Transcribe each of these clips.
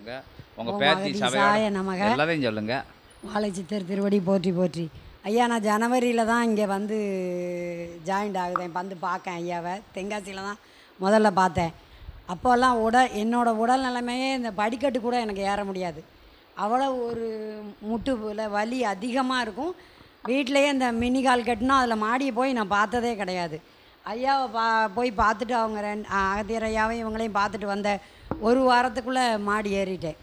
சொல்லுங்க. உங்க பேத்தி சபையோட நமக எல்லாரையும் சொல்லுங்க. வாழைச்சித்தர் திருவடி போற்றி போற்றி. ஐயா, நான் ஜனவரியில் தான் இங்கே வந்து ஜாயிண்ட் ஆகுதேன். வந்து பார்க்கேன் ஐயாவை. தென்காசியில் தான் முதல்ல பார்த்தேன். அப்போல்லாம் என்னோடய உடல் நிலைமையே இந்த படிக்கட்டு கூட எனக்கு ஏற முடியாது. அவ்வளோ ஒரு முட்டுல வலி அதிகமாக இருக்கும். வீட்டிலையே இந்த மினி கால் கட்டினா அதில் மாடியை போய் நான் பார்த்ததே கிடையாது. ஐயாவை போய் பார்த்துட்டு அவங்க அகத்தியர் ஐயாவையும் இவங்களையும் பார்த்துட்டு வந்த ஒரு வாரத்துக்குள்ளே மாடி ஏறிட்டேன்.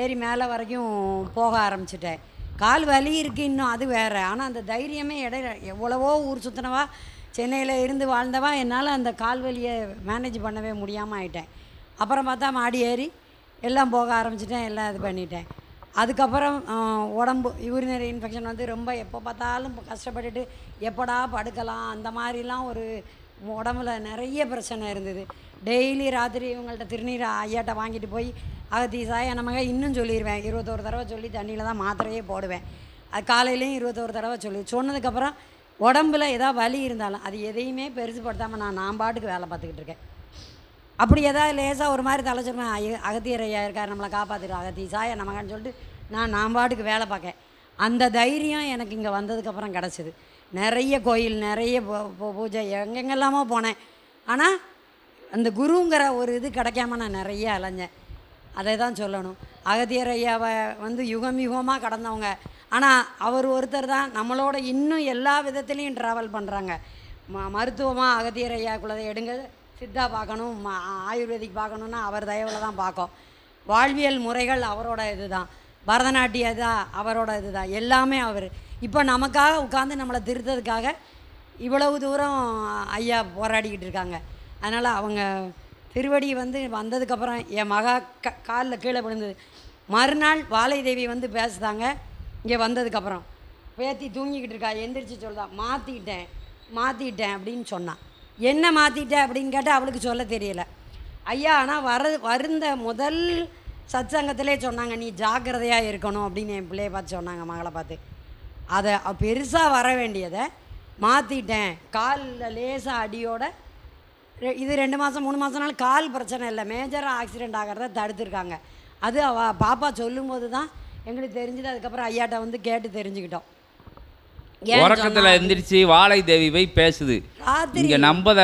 ஏறி மேலே வரைக்கும் போக ஆரம்பிச்சிட்டேன். கால் வலி இருக்குது இன்னும், அது வேறு. ஆனால் அந்த தைரியமே இடையில எவ்வளவோ ஊர் சுற்றினவா, சென்னையில் இருந்து வாழ்ந்தவா, என்னால் அந்த கால் வலியை மேனேஜ் பண்ணவே முடியாமல் ஆயிட்டேன். அப்புறம் பார்த்தா மாடி ஏறி எல்லாம் போக ஆரம்பிச்சிட்டேன், எல்லாம் இது பண்ணிட்டேன். அதுக்கப்புறம் உடம்பு யூரினரி இன்ஃபெக்ஷன் வந்து ரொம்ப எப்போ பார்த்தாலும் கஷ்டப்பட்டுட்டு எப்படா படுக்கலாம் அந்த மாதிரிலாம் ஒரு உடம்புல நிறைய பிரச்சனை இருந்தது. டெய்லி ராத்திரி இவங்கள்ட்ட திருநீர் ஐயாட்ட வாங்கிட்டு போய் அகத்தீசாய நமக்கு இன்னும் சொல்லிடுவேன். 21 தடவை சொல்லி தண்ணியில் தான் மாத்திரையே போடுவேன். அது காலையிலையும் 21 தடவை சொன்னதுக்கப்புறம் உடம்புல ஏதாவது வலி இருந்தாலும் அது எதையுமே பெருசுப்படுத்தாமல் நான் பாட்டுக்கு வேலை பார்த்துக்கிட்டு இருக்கேன். அப்படி ஏதாவது லேசாக ஒரு மாதிரி தலை சொல்லுவேன், அகத்தியர் ஐயா இருக்கார் நம்மளை காப்பாற்றிடும், அகத்தீசாய நமக்கான்னு சொல்லிட்டு நான் பாட்டுக்கு வேலை பார்க்கேன். அந்த தைரியம் எனக்கு இங்கே வந்ததுக்கப்புறம் கிடச்சிது. நிறைய கோயில், நிறைய பூஜை, எங்கெங்கெல்லாமோ போனேன். ஆனால் அந்த குருங்கிற ஒரு இது கிடைக்காம நான் நிறைய அலைஞ்சேன். அதை தான் சொல்லணும். அகத்தியர் ஐயாவை வந்து யுகம் யுகமாக கடந்தவங்க. ஆனால் அவர் ஒருத்தர் தான் நம்மளோட இன்னும் எல்லா விதத்துலேயும் ட்ராவல் பண்ணுறாங்க. மருத்துவமாக அகத்தியர் ஐயாக்குள்ளதை எடுங்க, சித்தா பார்க்கணும், ஆயுர்வேதிக் பார்க்கணுன்னா அவர் தயவில் தான் பார்க்கும். வாழ்வியல் முறைகள் அவரோட இது தான், பரதநாட்டியம் தான் அவரோட இது தான், எல்லாமே அவர். இப்போ நமக்காக உட்காந்து நம்மளை திருத்ததுக்காக இவ்வளவு தூரம் ஐயா போராடிக்கிட்டு இருக்காங்க. அதனால் அவங்க திருவடி வந்து வந்ததுக்கப்புறம் என் மகா காலில் கீழே விழுந்தது. மறுநாள் வாழை தேவி வந்து பேசுதாங்க. இங்கே வந்ததுக்கப்புறம் பேத்தி தூங்கிக்கிட்டு இருக்கா, எந்திரிச்சு சொல்லுதான், மாற்றிக்கிட்டேன் அப்படின்னு சொன்னான். என்ன மாற்றிட்டேன் அப்படின்னு கேட்டால் அவளுக்கு சொல்ல தெரியலை. ஐயா ஆனால் வருந்த முதல் சத்சங்கத்திலே சொன்னாங்க, நீ ஜாக்கிரதையாக இருக்கணும் அப்படின்னு என் பிள்ளையை பார்த்து சொன்னாங்க, மகளை பார்த்து. அதை பெருசாக வர வேண்டியதை மாற்றிட்டேன். காலில் லேசாக அடியோட இது 2 மாதம் 3 மாதம்னாலும் கால் பிரச்சனை இல்லை, மேஜராக ஆக்சிடெண்ட் ஆகிறத தடுத்துருக்காங்க. அது பாப்பா சொல்லும்போது தான் எங்களுக்கு தெரிஞ்சுது. அதுக்கப்புறம் ஐயாட்ட வந்து கேட்டு தெரிஞ்சுக்கிட்டோம். உறக்கத்தில் எந்திரிச்சு வாழை தேவி போய் பேசுது. இங்கே நம்பத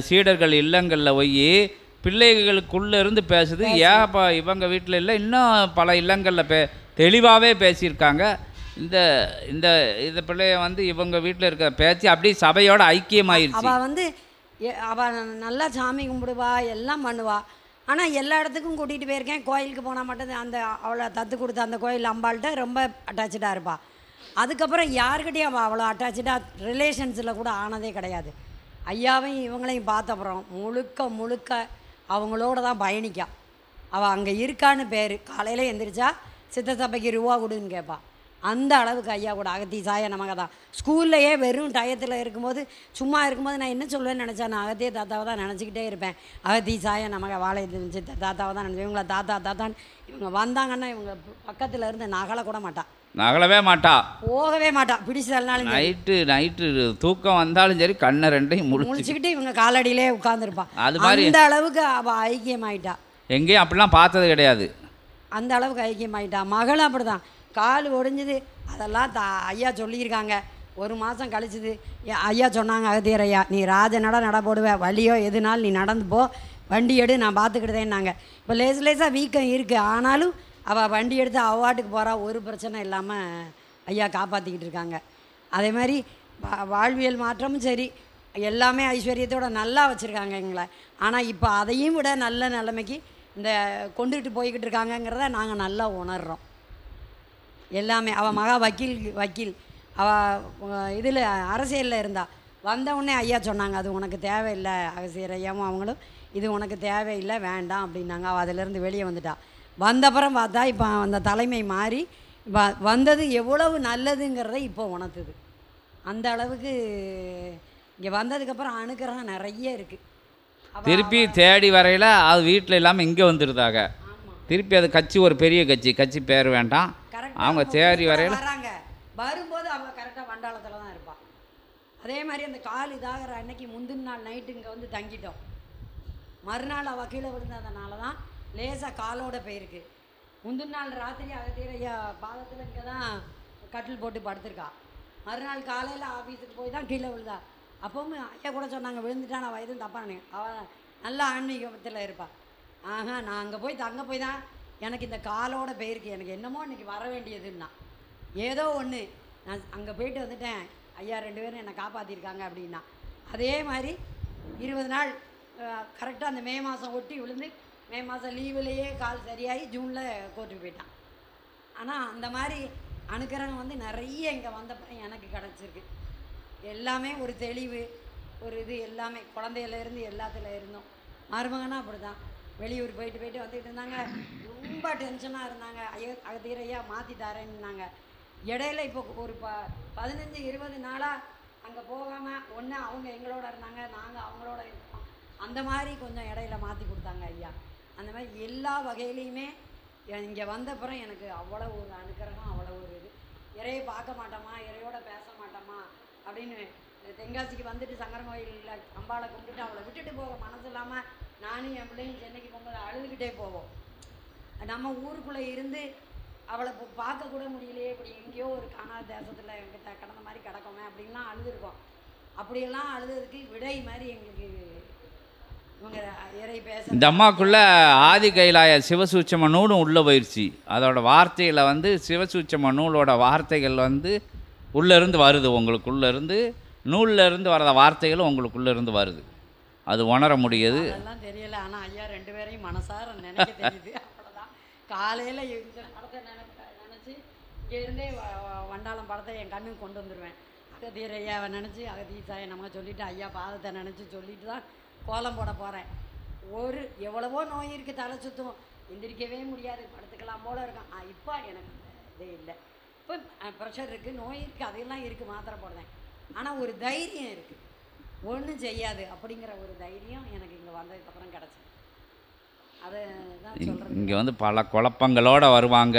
சீடர்கள் இல்லங்களில் போய் பிள்ளைகளுக்குள்ளே இருந்து பேசுது. ஏப்பா இவங்க வீட்டில் இல்லை, இன்னும் பல இல்லங்களில் தெளிவாகவே பேசியிருக்காங்க. இந்த இந்த இந்த பிள்ளைய வந்து இவங்க வீட்டில் இருக்க பேச்சு அப்படியே சபையோட ஐக்கியமாயிருச்சு. அவள் வந்து அவள் நல்லா சாமி கும்பிடுவா, எல்லாம் பண்ணுவா. ஆனால் எல்லா இடத்துக்கும் கூட்டிகிட்டு போயிருக்கேன். கோயிலுக்கு போனால் மட்டும் அந்த அவளை தத்து கொடுத்த அந்த கோயில் அம்பாள்கிட்ட ரொம்ப அட்டாச்சாக இருப்பாள். அதுக்கப்புறம் யாருக்கிட்டையும் அவள் அவ்வளோ அட்டாச்சாக ரிலேஷன்ஸில் கூட ஆனதே கிடையாது. ஐயாவையும் இவங்களையும் பார்த்தப்புறம் முழுக்க அவங்களோட தான் பயணிக்கா. அவள் அங்கே இருக்கான்னு பேர். காலையில் எந்திரிச்சா சித்த சபைக்கு ரூபா கொடுன்னு கேட்பாள். அந்த அளவுக்கு ஐயா கூட அகத்தீசாய நமக்கு தான். ஸ்கூல்லையே வெறும் டயத்தில் இருக்கும்போது, சும்மா இருக்கும்போது நான் என்ன சொல்லுவேன்னு நினச்சேன், நான் அகத்திய தாத்தாவை தான் நினச்சிக்கிட்டே இருப்பேன். அகத்தீசாய நமக்கு வாழை சித்த தாத்தாவை தான் நினச்சேன். இவங்களை தாத்தான்னு இவங்க வந்தாங்கன்னா இவங்க பக்கத்தில் இருந்து நகலை கூட மாட்டாள், நகலவே மாட்டா, போகவே மாட்டா. பிடிச்சதுனாலும் நைட்டு தூக்கம் வந்தாலும் சரி கண்ணை ரெண்டையும் முழிச்சுக்கிட்டு இவங்க காலடியிலே உட்காந்துருப்பான். அது மாதிரி அந்த அளவுக்கு அவள் ஐக்கியமாயிட்டா. எங்கேயும் அப்படிலாம் பார்த்தது கிடையாது. அந்த அளவுக்கு ஐக்கியமாயிட்டா. மகளும் அப்படி தான். கால் ஒடிஞ்சுது, அதெல்லாம் ஐயா சொல்லியிருக்காங்க. 1 மாதம் கழிச்சுது ஐயா சொன்னாங்க, அகத்தியர் ஐயா, நீ நட போடுவேன், வலியோ எதுனாலும் நீ நடந்து போ, வண்டி எடு, நான் பார்த்துக்கிட்டதேன்னாங்க. இப்போ லேசாக வீக்கம் இருக்குது, ஆனாலும் அவள் வண்டி எடுத்து அவாட்டுக்கு போகிறா, ஒரு பிரச்சனை இல்லாமல் ஐயா காப்பாற்றிக்கிட்டு இருக்காங்க. அதே மாதிரி வாழ்வியல் மாற்றமும் சரி, எல்லாமே ஐஸ்வர்யத்தோட நல்லா வச்சுருக்காங்க எங்களை. ஆனால் இப்போ அதையும் விட நல்ல நிலைமைக்கு இந்த கொண்டுகிட்டு போய்கிட்டு இருக்காங்கங்கிறத நாங்கள் நல்லா உணர்கிறோம். எல்லாமே அவள் மகா வக்கீல் அவள் இதில் அரசியலில் இருந்தா. வந்தவுடனே ஐயா சொன்னாங்க, அது உனக்கு தேவையில்லை, அகசியர் ஐயாவும் அவங்களும் இது உனக்கு தேவையில்லை, வேண்டாம் அப்படின்னாங்க. அவள் அதிலேருந்து வெளியே வந்துட்டா. வந்தப்புறம் பார்த்தா இப்போ அந்த தலைமை மாறி வந்தது எவ்வளவு நல்லதுங்கிறத இப்போ உணர்த்துது. அந்த அளவுக்கு இங்கே வந்ததுக்கப்புறம் அணுக்கிறோம் நிறைய இருக்குது. திருப்பி தேடி வரையில் அது வீட்டில் இல்லாமல் இங்கே வந்துருந்தாங்க. திருப்பி அது கட்சி ஒரு பெரிய கட்சி பேர் வேண்டாம், அவங்க தேடி வரையில் வராங்க. வரும்போது அவங்க கரெக்டாக வண்டாளத்தில் தான் இருப்பாள். அதே மாதிரி அந்த கால் இதாகிற அன்னைக்கு முந்தின நாள் நைட்டு இங்கே வந்து தங்கிட்டோம். மறுநாள் அவள் கீழே விழுந்ததுனால தான் லேசாக காலோட போயிருக்கு. முந்தின நாள் ராத்திரி அகத்தியர் ஐயா பாதத்தில் இங்கே தான் கட்டில் போட்டு படுத்திருக்கா. மறுநாள் காலையில் ஆஃபீஸுக்கு போய் தான் கீழே விழுதா. அப்போவும் ஐயா கூட சொன்னாங்க, விழுந்துட்டா நான் வயதும் தப்பானே, அவள் நல்ல ஆன்மீகத்தில் இருப்பாள். ஆஹா, நான் அங்கே போய் தான் எனக்கு இந்த காலோட போயிருக்கு, எனக்கு என்னமோ இன்றைக்கி வர வேண்டியதுன்னா ஏதோ ஒன்று நான் அங்கே போயிட்டு வந்துட்டேன், ஐயா 2 பேரும் என்னை காப்பாற்றிருக்காங்க அப்படின்னா. அதே மாதிரி 20 நாள் கரெக்டாக அந்த மே மாதம் ஒட்டி விழுந்து மே மாதம் லீவுலேயே கால் சரியாகி ஜூனில் கோர்ட்டுக்கு போயிட்டான். ஆனால் அந்த மாதிரி அனுக்கிரகம் வந்து நிறைய இங்கே வந்தப்பறம் எனக்கு கிடச்சிருக்கு. எல்லாமே ஒரு தெளிவு, ஒரு இது, எல்லாமே குழந்தையிலேருந்து எல்லாத்துல இருந்தோம். மருமகனா அப்படி தான் வெளியூர் போயிட்டு வந்துட்டு இருந்தாங்க. ரொம்ப டென்ஷனாக இருந்தாங்க. அகத்தியர் ஐயா மாற்றி தரேன்னாங்க. இடையில இப்போ ஒரு 15-20 நாளாக அங்கே போகாமல் ஒன்று அவங்க எங்களோட இருந்தாங்க, நாங்கள் அவங்களோட இருந்தோம். அந்த மாதிரி கொஞ்சம் இடையில மாற்றி கொடுத்தாங்க ஐயா. அந்த மாதிரி எல்லா வகையிலையுமே இங்கே வந்தப்புறம் எனக்கு அவ்வளோ ஒரு அனுக்கிரகம், அவ்வளோ ஒரு இது. இறையை பார்க்க மாட்டோமா, இறையோட பேச மாட்டோமா அப்படின்னு தென்காசிக்கு வந்துட்டு சங்கரன் கோயிலில் அம்பாளை கும்பிட்டுட்டு அவளை விட்டுட்டு போக மனசு இல்லாமல் நானும் என் பிள்ளையும் சென்னைக்கு போகும்போது அழுதுகிட்டே போவோம். நம்ம ஊருக்குள்ளே இருந்து அவளை பார்க்கக்கூட முடியலையே, இப்படி எங்கேயோ ஒரு காணாத தேசத்தில் எங்கிட்ட கடந்த மாதிரி கிடக்கோமே அப்படின்லாம் அழுதுருக்கோம். அப்படியெல்லாம் அழுதுறதுக்கு விடை மாதிரி எங்களுக்கு இவங்க இறை பேச. இந்த அம்மாக்குள்ள ஆதி கைலாய சிவசூட்சம நூலும் உள்ளே போயிடுச்சு. அதோட வார்த்தையில் வந்து சிவசூட்சம நூலோட வார்த்தைகள் வந்து உள்ளேருந்து வருது, உங்களுக்குள்ளேருந்து நூல்லேருந்து வர்ற வார்த்தைகளும் உங்களுக்குள்ளேருந்து வருது. அது உணர முடியுது. அதெல்லாம் தெரியல. ஆனால் ஐயா 2 பேரையும் மனசார நினைக்க தெரியுது. அவ்வளோதான். காலையில் இந்த படத்தை நினச்சி இங்கேருந்தே வண்டாளம் படத்தை என் கண்ணுக்கு கொண்டு வந்துடுவேன். அகத்தியர் ஐயாவை நினச்சி அகதீசாயை நம்ம சொல்லிவிட்டு ஐயா பாதத்தை நினச்சி சொல்லிட்டு தான் கோலம் போட போகிறேன். எவ்வளவோ நோய் இருக்குது, தலை சுற்றும், எந்திரிக்கவே முடியாது, படுத்துக்கலாம் போல இருக்கும். இப்போ எனக்கு இதே இல்லை. இப்போ ப்ரெஷர் இருக்குது, நோய் இருக்குது, அதெல்லாம் இருக்குது, மாத்திரை போடுறேன். ஆனால் ஒரு தைரியம் இருக்குது, ஒன்றும் செய்யாது அப்படிங்கிற ஒரு தைரியம் எனக்கு இங்கே வந்ததுக்கப்புறம் கிடச்சி. அதை தான் சொல்கிறேன். இங்கே வந்து பல குழப்பங்களோடு வருவாங்க,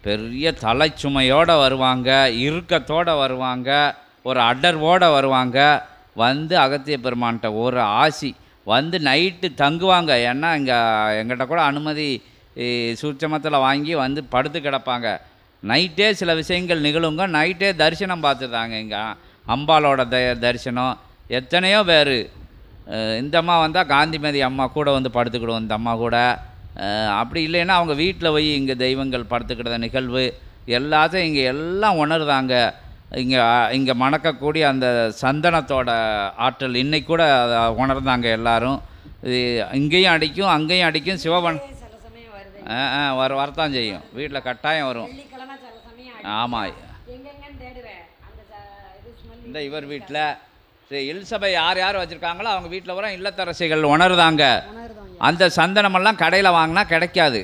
பெரிய தலைச்சுமையோடு வருவாங்க, இறுக்கத்தோடு வருவாங்க, ஒரு அடர்வோடு வருவாங்க. வந்து அகத்திய பெருமான்கிட்ட ஒரு ஆசி வந்து நைட்டு தங்குவாங்க. ஏன்னா இங்கே எங்கிட்ட கூட அனுமதி சூட்சமத்தில் வாங்கி வந்து படுத்து கிடப்பாங்க. நைட்டே சில விஷயங்கள் நிகழுங்க. நைட்டே தரிசனம் பார்த்துதாங்க. இங்கே அம்பாலோட தரிசனம் எத்தனையோ பேர். இந்த அம்மா வந்தால் காந்திமதி அம்மா கூட வந்து படுத்துக்கிடுவோம், இந்த அம்மா கூட. அப்படி இல்லைன்னா அவங்க வீட்டில் போய் இங்கே தெய்வங்கள் படுத்துக்கிட நிகழ்வு எல்லாத்தையும் இங்கே எல்லாம் உணர்தாங்க. இங்கே மணக்கக்கூடிய அந்த சந்தனத்தோட ஆற்றல் இன்னைக்கு கூட அதை உணர்ந்தாங்க எல்லாரும். இங்கேயும் அடிக்கும் அங்கேயும் அடிக்கும். சிவபன் வரத்தான் செய்யும், வீட்டில் கட்டாயம் வரும். ஆமாம், இந்த இவர் வீட்டில் இல்சபை யார் யார் வச்சுருக்காங்களோ அவங்க வீட்டில் வர இல்லத்தரசிகள் உணர்தாங்க. அந்த சந்தனமெல்லாம் கடையில் வாங்கினா கிடைக்காது.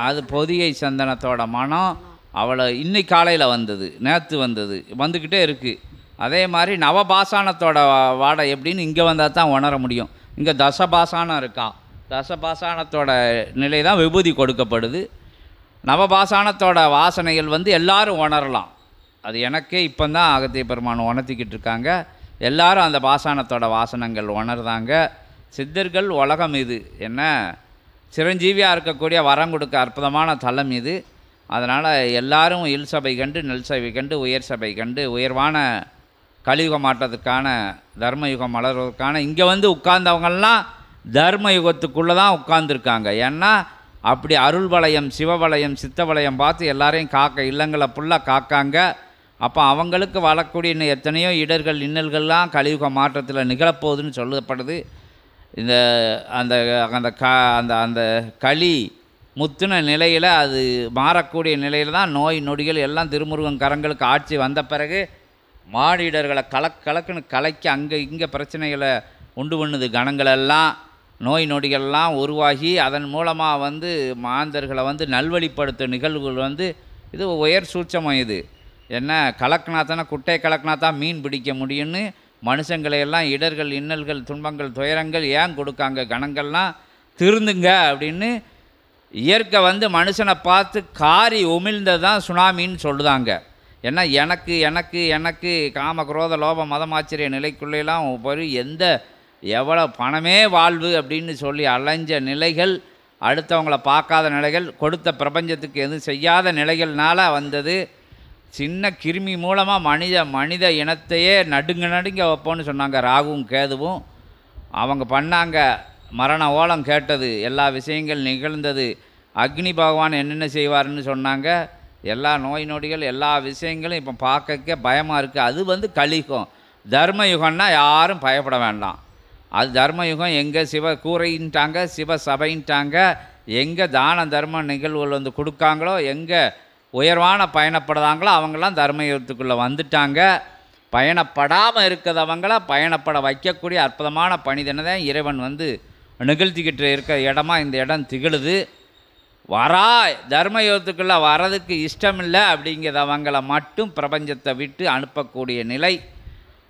அது பொதிகை சந்தனத்தோட மனம். அவளை இன்னைக்கு காலையில் வந்தது, நேற்று வந்தது, வந்துக்கிட்டே இருக்குது. அதே மாதிரி நவபாசானத்தோட வாடை எப்படின்னு இங்கே வந்தால் தான் உணர முடியும். இங்கே தசபாசானம் இருக்கான். தசபாசானத்தோட நிலை தான் விபூதி கொடுக்கப்படுது. நவபாசானத்தோட வாசனைகள் வந்து எல்லாரும் உணரலாம். அது எனக்கே இப்போ தான் அகத்திய பெருமான் உணர்த்திக்கிட்டு இருக்காங்க. எல்லாரும் அந்த பாசானத்தோட வாசனங்கள் உணர்ந்தாங்க. சித்தர்கள் உலகம் இது என்ன சிரஞ்சீவியாக இருக்கக்கூடிய வரம் கொடுக்க அற்புதமான தலம் இது. அதனால் எல்லாரும் இல் சபை கண்டு நெல் சபை கண்டு உயர் சபை கண்டு உயர்வான கலியுகம் மாற்றத்துக்கான தர்மயுகம் வளர்வதற்கான இங்கே வந்து உட்கார்ந்தவங்கள்லாம் தர்மயுகத்துக்குள்ளே தான் உட்கார்ந்துருக்காங்க. ஏன்னா அப்படி அருள் வளையம் சிவவளையம் சித்த வளையம் பார்த்து எல்லாரையும் காக்க இல்லங்களை ஃபுல்லாக காக்காங்க. அப்போ அவங்களுக்கு வரக்கூடிய இன்னும் எத்தனையோ இடர்கள் இன்னல்கள்லாம் கலியுக மாற்றத்தில் நிகழப்போகுதுன்னு சொல்லப்படுது. இந்த அந்த அந்த அந்த அந்த களி முத்துன நிலையில் அது மாறக்கூடிய நிலையில் தான் நோய் நொடிகள் எல்லாம் திருமுருகன் கரங்களுக்கு ஆட்சி வந்த பிறகு மானிடர்களை கலக்குன்னு கலைக்க அங்கே இங்கே பிரச்சனைகளை உண்டு பண்ணுது. கணங்களெல்லாம் நோய் நொடிகள்லாம் உருவாகி அதன் மூலமாக வந்து மாந்தர்களை வந்து நல்வழிப்படுத்தும் நிகழ்வுகள் வந்து இது உயர் சூட்சமம். இது என்ன கலக்கினா தானே குட்டை கலக்கினா தான் மீன் பிடிக்க முடியும்னு மனுஷங்களையெல்லாம் இடர்கள் இன்னல்கள் துன்பங்கள் துயரங்கள் ஏன் கொடுக்காங்க கணங்கள்லாம் திருந்துங்க அப்படின்னு இயற்கை வந்து மனுஷனை பார்த்து காரி உமிழ்ந்தது தான் சுனாமின்னு சொல்லுதாங்க. ஏன்னா எனக்கு எனக்கு எனக்கு காம குரோத லோப மதமாச்சரிய நிலைக்குள்ளேலாம் ஒரு எந்த எவ்வளோ பணமே வாழ்வு அப்படின்னு சொல்லி அலைஞ்ச நிலைகள் அடுத்தவங்கள பார்க்காத நிலைகள், கொடுத்த பிரபஞ்சத்துக்கு எதுவும் செய்யாத நிலைகள்னால வந்தது. சின்ன கிருமி மூலமாக மனித இனத்தையே நடுங்க வைப்போன்னு சொன்னாங்க ராகுவும் கேதுவும். அவங்க பண்ணாங்க, மரண ஓலம் கேட்டது, எல்லா விஷயங்கள் நிகழ்ந்தது. அக்னி பகவான் என்னென்ன செய்வார்னு சொன்னாங்க. எல்லா நோய் நொடிகள் எல்லா விஷயங்களும் இப்போ பார்க்க பயமாக இருக்குது. அது கலியுகம். தர்மயுகம்னா யாரும் பயப்பட வேண்டாம். அது தர்மயுகம். எங்கே சிவ கூரைன்ட்டாங்க, சிவ சபைன்ட்டாங்க, எங்கே தான தர்ம நிகழ்வுகள் கொடுக்காங்களோ, எங்கே உயர்வான பயணப்படுறாங்களோ அவங்களாம் தர்மயுகத்துக்குள்ளே வந்துட்டாங்க. பயணப்படாமல் இருக்கிறவங்கள பயணப்பட வைக்கக்கூடிய அற்புதமான பணிதனை தான் இறைவன் நிகழ்த்திக்கிட்டு இருக்கிற இடமா இந்த இடம் திகழுது. தர்மயுகத்துக்குள்ளே வரதுக்கு இஷ்டமில்லை அப்படிங்கிறவங்கள மட்டும் பிரபஞ்சத்தை விட்டு அனுப்பக்கூடிய நிலை,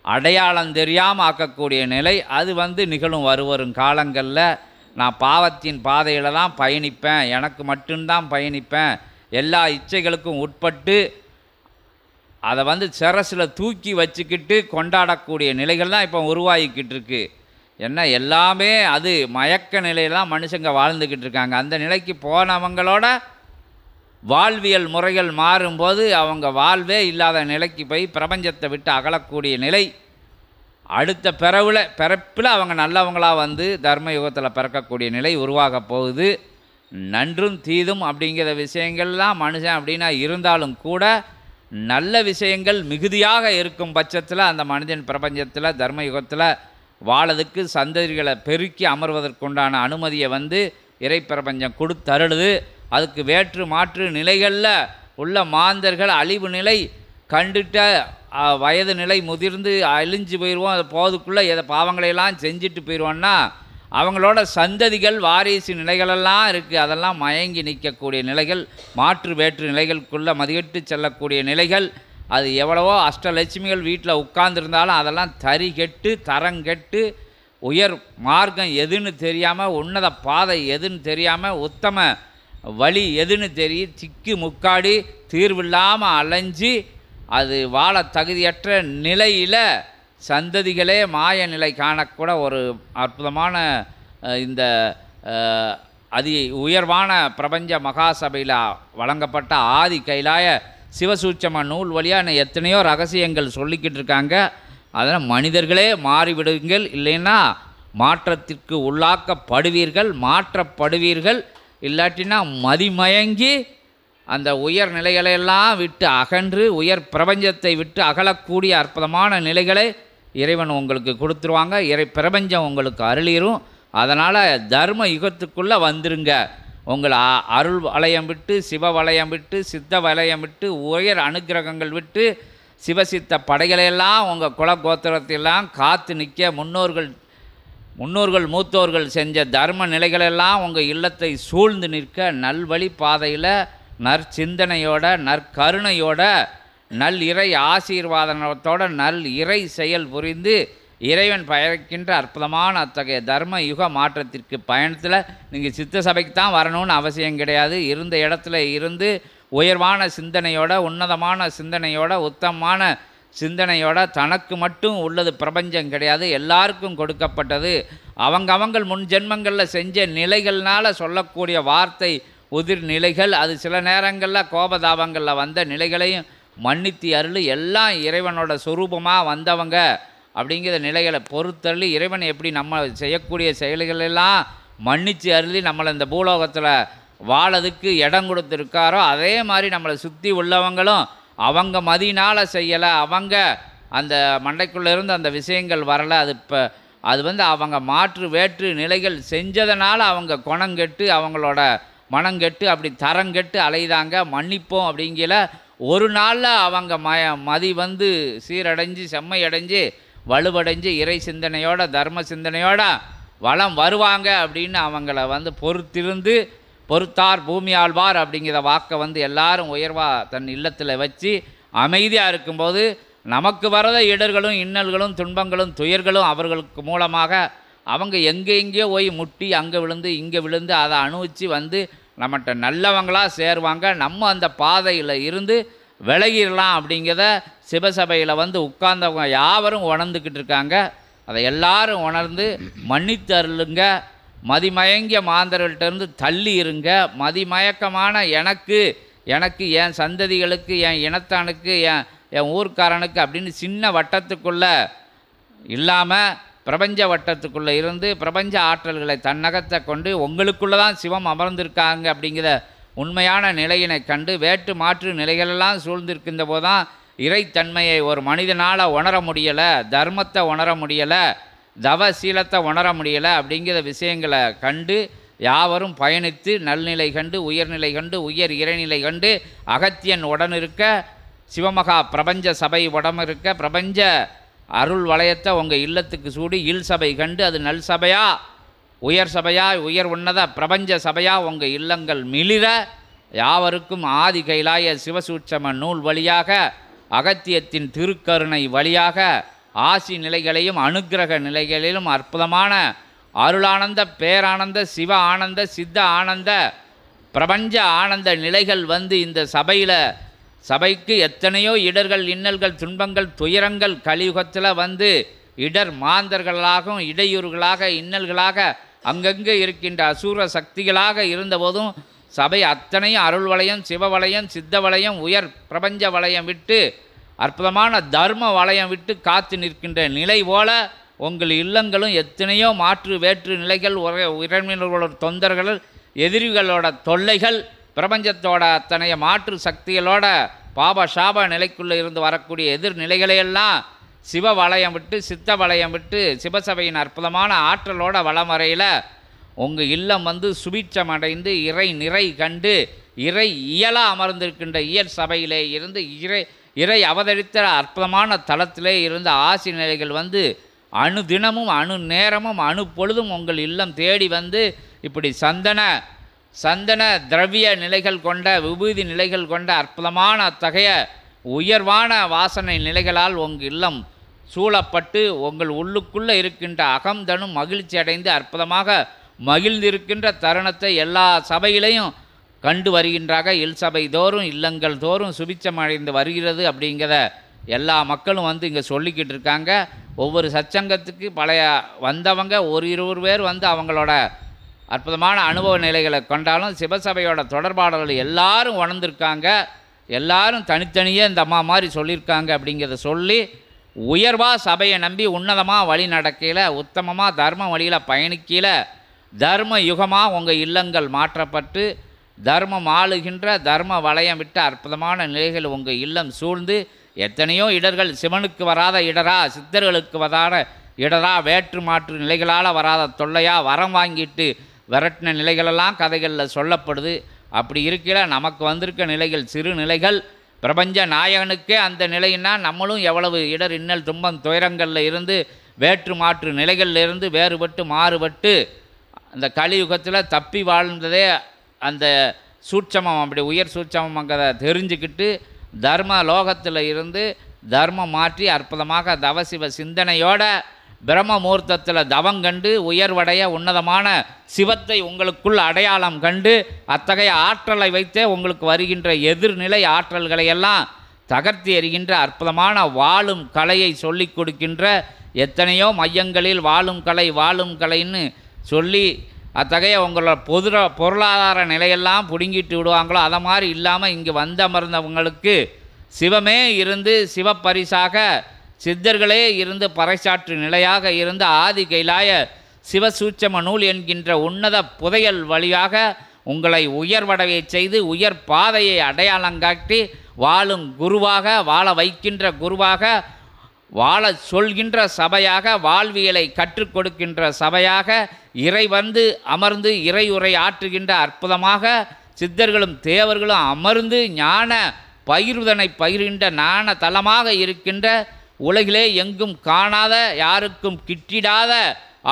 அடையாளம் தெரியாமல் ஆக்கக்கூடிய நிலை, அது நிகழும் வரும் காலங்களில். நான் பாவத்தின் பாதையில் தான் பயணிப்பேன், எனக்கு மட்டும்தான் பயணிப்பேன், எல்லா இச்சைகளுக்கும் உட்பட்டு அதை சிரசில் தூக்கி வச்சுக்கிட்டு கொண்டாடக்கூடிய நிலைகள் தான் இப்போ உருவாகிக்கிட்டு இருக்கு. ஏன்னா எல்லாமே அது மயக்க நிலையெல்லாம் மனுஷங்க வாழ்ந்துக்கிட்டு இருக்காங்க. அந்த நிலைக்கு போனவங்களோட வாழ்வியல் முறைகள் மாறும்போது அவங்க வாழ்வே இல்லாத நிலைக்கு போய் பிரபஞ்சத்தை விட்டு அகலக்கூடிய நிலை. அடுத்த பிறப்பில் அவங்க நல்லவங்களாக தர்மயுகத்தில் பிறக்கக்கூடிய நிலை உருவாக போகுது. நன்றும் தீதும் அப்படிங்கிற விஷயங்கள்லாம் மனுஷன் அப்படின்னா இருந்தாலும் கூட நல்ல விஷயங்கள் மிகுதியாக இருக்கும் பட்சத்தில் அந்த மனிதன் பிரபஞ்சத்தில் தர்மயுகத்தில் வாழதுக்கு சந்ததிகளை பெருக்கி அமர்வதற்குண்டான அனுமதியை இறை பிரபஞ்சம் கொடுத்தருளுது. அதுக்கு வேற்று மாற்று நிலைகளில் உள்ள மாந்தர்கள் அழிவு நிலை கண்டுட்ட வயது நிலை முதிர்ந்து அழிஞ்சு போயிடுவோம். அது போதுக்குள்ளே எதை பாவங்களையெல்லாம் செஞ்சுட்டு போயிடுவோன்னா அவங்களோட சந்ததிகள் வாரிசு நிலைகளெல்லாம் இருக்குது. அதெல்லாம் மயங்கி நிற்கக்கூடிய நிலைகள், மாற்று வேற்று நிலைகளுக்குள்ளே மதிகட்டு செல்லக்கூடிய நிலைகள். அது எவ்வளவோ அஷ்டலட்சுமிகள் வீட்டில் உட்கார்ந்துருந்தாலும் அதெல்லாம் தரிகெட்டு தரங்கெட்டு உயர் மார்க்கம் எதுன்னு தெரியாமல், உன்னத பாதை எதுன்னு தெரியாமல், உத்தம வழி எதுன்னு திக்கு முக்காடி தீர்வில்லாமல் அலைஞ்சி அது வாழ தகுதியற்ற நிலையில் சந்ததிகளே மாய நிலை காணக்கூட ஒரு அற்புதமான இந்த உயர்வான பிரபஞ்ச மகாசபையில் வழங்கப்பட்ட ஆதி கைலாய சிவசூட்சம நூல் வழியாக எத்தனையோ ரகசியங்கள் சொல்லிக்கிட்டு இருக்காங்க. அதனால் மனிதர்களே மாறிவிடுங்கள், இல்லைன்னா மாற்றத்திற்கு உள்ளாக்கப்படுவீர்கள், மாற்றப்படுவீர்கள். இல்லாட்டினா மதிமயங்கி அந்த உயர் நிலைகளையெல்லாம் விட்டு அகன்று உயர் பிரபஞ்சத்தை விட்டு அகலக்கூடிய அற்புதமான நிலைகளை இறைவன் உங்களுக்கு கொடுத்துருவாங்க. பிரபஞ்சம் உங்களுக்கு அருளிரும். அதனால் தர்ம யுகத்துக்குள்ளே வந்துருங்க. உங்களை அருள் வளையம் விட்டு, சிவ வளையம் விட்டு, சித்த வளையம் விட்டு, உயர் அனுக்கிரகங்கள் விட்டு, சிவசித்த படைகளையெல்லாம் உங்கள் குலகோத்திரத்தையெல்லாம் காத்து நிற்க முன்னோர்கள் மூத்தோர்கள் செஞ்ச தர்ம நிலைகளெல்லாம் உங்கள் இல்லத்தை சூழ்ந்து நிற்க நல்வழி பாதையில் நற்சிந்தனையோட நற்கருணையோட நல் இறை ஆசீர்வாதத்தோட நல் இறை செயல் புரிந்து இறைவன் பயக்கின்ற அற்புதமான அத்தகைய தர்ம யுக மாற்றத்திற்கு பயணத்தில் நீங்கள் சித்த சபைக்கு தான் வரணும்னு அவசியம் கிடையாது. இருந்த இடத்துல இருந்து உயர்வான சிந்தனையோட, உன்னதமான சிந்தனையோட, உத்தமமான சிந்தனையோட, தனக்கு மட்டும் உள்ளது பிரபஞ்சம் கிடையாது, எல்லாருக்கும் கொடுக்கப்பட்டது. அவங்கள் முன் ஜென்மங்களில் செஞ்ச நிலைகள்னால் சொல்லக்கூடிய வார்த்தை உதிர் நிலைகள், அது சில நேரங்களில் கோபதாபங்களில் வந்த நிலைகளையும் மன்னித்து அருள் எல்லாம் இறைவனோட சொரூபமாக வந்தவங்க அப்படிங்கிற நிலைகளை பொறுத்தள்ளி இறைவன் எப்படி நம்ம செய்யக்கூடிய செயல்களெல்லாம் மன்னித்து அருளி நம்மளை இந்த பூலோகத்தில் வாழதுக்கு இடம் கொடுத்துருக்காரோ அதே மாதிரி நம்மளை சுற்றி உள்ளவங்களும் அவங்க மதினால் செய்யலை, அவங்க அந்த மண்டைக்குள்ளேருந்து அந்த விஷயங்கள் வரலை. அது அவங்க மாற்று வேற்று நிலைகள் செஞ்சதனால் அவங்க குணங்கெட்டு அவங்களோட மனங்கெட்டு அப்படி தரங்கெட்டு அலைதாங்க. மன்னிப்போம் அப்படிங்கிற ஒரு நாளில் அவங்க மதி சீரடைஞ்சு செம்மையடைஞ்சு வலுவடைஞ்சு இறை சிந்தனையோட தர்ம சிந்தனையோட வளம் வருவாங்க அப்படின்னு அவங்கள பொறுத்திருந்து பொறுத்தார் பூமி ஆழ்வார் அப்படிங்கிற வாக்கை எல்லாரும் உயர்வாக தன் இல்லத்தில் வச்சு அமைதியாக இருக்கும்போது நமக்கு வரத இடர்களும் இன்னல்களும் துன்பங்களும் துயர்களும் அவர்களுக்கு மூலமாக அவங்க எங்கேயோ போய் முட்டி அங்கே விழுந்து இங்கே விழுந்து அதை அனுபவித்து நம்மகிட்ட நல்லவங்களாக சேருவாங்க. நம்ம அந்த பாதையில் இருந்து விலகிடலாம் அப்படிங்கிறத சிவசபையில் உட்கார்ந்தவங்க யாவரும் உணர்ந்துக்கிட்டு இருக்காங்க. அதை எல்லாரும் உணர்ந்து மன்னித்து அருளுங்க. மதிமயங்கிய மாந்தர்கள்ட்டேருந்து தள்ளி இருங்க. மதிமயக்கமான எனக்கு என் சந்ததிகளுக்கு, என் இனத்தானுக்கு, என் ஊர்க்காரனுக்கு அப்படின்னு சின்ன வட்டத்துக்குள்ளே இல்லாமல் பிரபஞ்ச வட்டத்துக்குள்ளே இருந்து பிரபஞ்ச ஆற்றல்களை தன்னகத்தை கொண்டு உங்களுக்குள்ளே தான் சிவம் அமர்ந்திருக்காங்க அப்படிங்கிற உண்மையான நிலையினை கண்டு வேற்று மாற்று நிலைகளெல்லாம் சூழ்ந்திருக்கின்ற போது தான் இறைத்தன்மையை ஒரு மனிதனால் உணர முடியலை, தர்மத்தை உணர முடியலை, தவசீலத்தை உணர முடியலை அப்படிங்கிற விஷயங்களை கண்டு யாவரும் பயணித்து நல்நிலை கண்டு உயர்நிலை கண்டு உயர் இறைநிலை கண்டு அகத்தியன் உடனிருக்க சிவமகா பிரபஞ்ச சபை உடமிருக்க பிரபஞ்ச அருள் வளையத்தை உங்கள் இல்லத்துக்கு சூடி இல் சபை கண்டு அது நல் சபையா உயர் சபையா உயர் உன்னத பிரபஞ்ச சபையா உங்கள் இல்லங்கள் மிளிர யாவருக்கும் ஆதி கைலாய சிவசூட்சம நூல் வழியாக அகத்தியத்தின் திருக்கருணை வழியாக ஆசி நிலைகளையும் அனுக்கிரக நிலைகளிலும் அற்புதமான அருளானந்த பேரானந்த சிவ ஆனந்த சித்த ஆனந்த பிரபஞ்ச ஆனந்த நிலைகள் வந்து இந்த சபைக்கு எத்தனையோ இடர்கள் இன்னல்கள் துன்பங்கள் துயரங்கள் கலியுகத்தில் வந்து இடர் மாந்தர்களாகவும் இடையூறுகளாக இன்னல்களாக அங்கங்கே இருக்கின்ற அசூர சக்திகளாக இருந்தபோதும் சபை அத்தனையும் அருள் வளையம் சிவ வளையம் சித்த வளையம் உயர் பிரபஞ்ச வளையம் விட்டு அற்புதமான தர்ம வளையம் விட்டு காத்து நிற்கின்ற நிலை போல உங்கள் இல்லங்களும் எத்தனையோ மாற்று வேற்று நிலைகள் உறவினர்களோட தொந்தர்கள் எதிரிகளோட தொல்லைகள் பிரபஞ்சத்தோட அத்தனைய மாற்று சக்திகளோட பாப சாப நிலைக்குள்ளே இருந்து வரக்கூடிய எதிர்நிலைகளையெல்லாம் சிவ வளையம் விட்டு சித்த வளையம் விட்டு சிவசபையின் அற்புதமான ஆற்றலோட வளமறையில் உங்கள் இல்லம் வந்து சுபிட்சம் அடைந்து இறை நிறை கண்டு இறை இயலாக அமர்ந்திருக்கின்ற இயல் சபையிலே இருந்து இறை அவதரித்த அற்புதமான தளத்திலே இருந்த ஆசி நிலைகள் வந்து அணு தினமும் அணு நேரமும் அணு பொழுதும் உங்கள் இல்லம் தேடி வந்து இப்படி சந்தன திரவிய நிலைகள் கொண்ட விபூதி நிலைகள் கொண்ட அற்புதமான அத்தகைய உயர்வான வாசனை நிலைகளால் உங்கள் இல்லம் சூழப்பட்டு உங்கள் உள்ளுக்குள்ளே இருக்கின்ற அகம்தனும் மகிழ்ச்சி அடைந்து அற்புதமாக மகிழ்ந்திருக்கின்ற தருணத்தை எல்லா சபையிலையும் கண்டு வருகின்றாக. இல் சபை தோறும் இல்லங்கள் தோறும் சுபிச்சம் அடைந்து வருகிறது அப்படிங்கிற எல்லா மக்களும் வந்து இங்கே சொல்லிக்கிட்டு இருக்காங்க. ஒவ்வொரு சச்சங்கத்துக்கு பழைய வந்தவங்க ஒரு 20 பேர் வந்து அவங்களோட அற்புதமான அனுபவ நிலைகளை கொண்டாலும் சிவசபையோட தொடர்பாளர்கள் எல்லாரும் உணர்ந்திருக்காங்க. எல்லாரும் தனித்தனியே இந்த அம்மா மாதிரி சொல்லியிருக்காங்க அப்படிங்கிறத சொல்லி உயர்வாக சபையை நம்பி உன்னதமாக வழி நடக்கையில் உத்தமமாக தர்ம வழியில் பயணிக்கையில் தர்ம யுகமாக உங்கள் இல்லங்கள் மாற்றப்பட்டு தர்மம் ஆளுகின்ற தர்ம வளையம் விட்ட அற்புதமான நிலைகள் உங்கள் இல்லம் சூழ்ந்து எத்தனையோ இடர்கள் சிவனுக்கு வராத இடரா சித்தர்களுக்கு வராத இடரா வேற்று மாற்று நிலைகளால் வராத தொல்லையா வரம் வாங்கிட்டு விரட்டின நிலைகளெல்லாம் கதைகளில் சொல்லப்படுது. அப்படி இருக்கையில் நமக்கு வந்திருக்க நிலைகள் சிறு நிலைகள். பிரபஞ்ச நாயகனுக்கே அந்த நிலைன்னா நம்மளும் எவ்வளவு இடர் இன்னல் துன்பம் துயரங்களில் இருந்து வேற்று மாற்று நிலைகளில் இருந்து வேறுபட்டு மாறுபட்டு அந்த கலியுகத்தில் தப்பி வாழ்ந்ததே அந்த சூட்சமம் அப்படி உயர் சூட்சமங்கிறத தெரிஞ்சுக்கிட்டு தர்ம லோகத்தில் இருந்து தர்மம் மாற்றி அற்புதமாக தவசிவ சிந்தனையோட பிரம்ம முகூர்த்தத்தில் தவங்கண்டு உயர்வடைய உன்னதமான சிவத்தை உங்களுக்குள் அடையாளம் கண்டு அத்தகைய ஆற்றலை வைத்தே உங்களுக்கு வருகின்ற எதிர்நிலை ஆற்றல்களை எல்லாம் தகர்த்தி எறிகின்ற அற்புதமான வாழும் கலையை சொல்லி கொடுக்கின்ற எத்தனையோ மையங்களில் வாழும் கலைன்னு சொல்லி அத்தகைய உங்களோட பொருளாதார நிலையெல்லாம் பிடுங்கிட்டு விடுவாங்களோ அதை மாதிரி இல்லாமல் இங்கே வந்தமர்ந்தவங்களுக்கு சிவமே இருந்து சிவப்பரிசாக சித்தர்களே இருந்து பறைசாற்று நிலையாக இருந்து ஆதி கைலாய சிவசூட்சம நூல் என்கின்ற உன்னத புதையல் வழியாக உங்களை உயர்வடைய செய்து உயர் பாதையை அடையாளங்காட்டி வாழும் குருவாக வாழ வைக்கின்ற குருவாக வாழ சொல்கின்ற சபையாக வாழ்வியலை கற்றுக் கொடுக்கின்ற சபையாக இறை வந்து அமர்ந்து இறை உரை ஆற்றுகின்ற அற்புதமாக சித்தர்களும் தேவர்களும் அமர்ந்து ஞான பகிர்தனை பகிர்கின்ற ஞான தலமாக இருக்கின்ற உலகிலே எங்கும் காணாத யாருக்கும் கிட்டிடாத